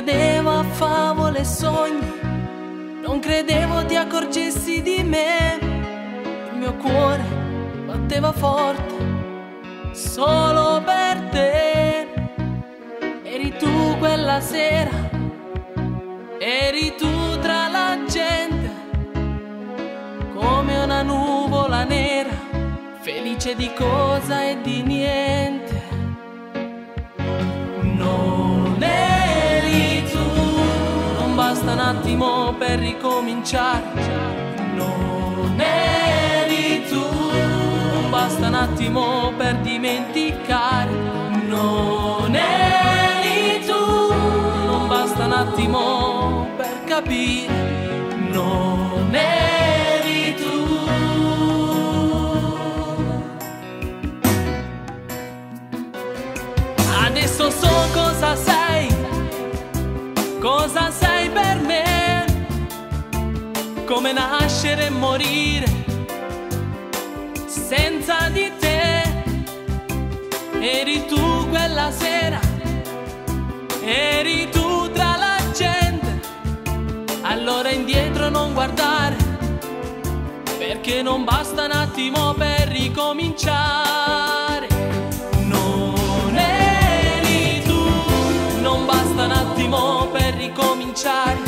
credevo a favole e sogni, non credevo ti accorgessi di me. Il mio cuore batteva forte solo per te. Eri tu quella sera, eri tu tra la gente, come una nuvola nera, felice di cosa e di niente. Non eri tu, non basta un attimo per ricominciare. Non eri tu, non basta un attimo per dimenticare. Non eri tu, non basta un attimo per capire. Non eri tu. Adesso so cosa sei per me, come nascere e morire senza di te. Eri tu quella sera, eri tu tra la gente, allora indietro non guardare, perché non basta un attimo per ricominciare. Non eri tu, non basta un attimo per ricominciare.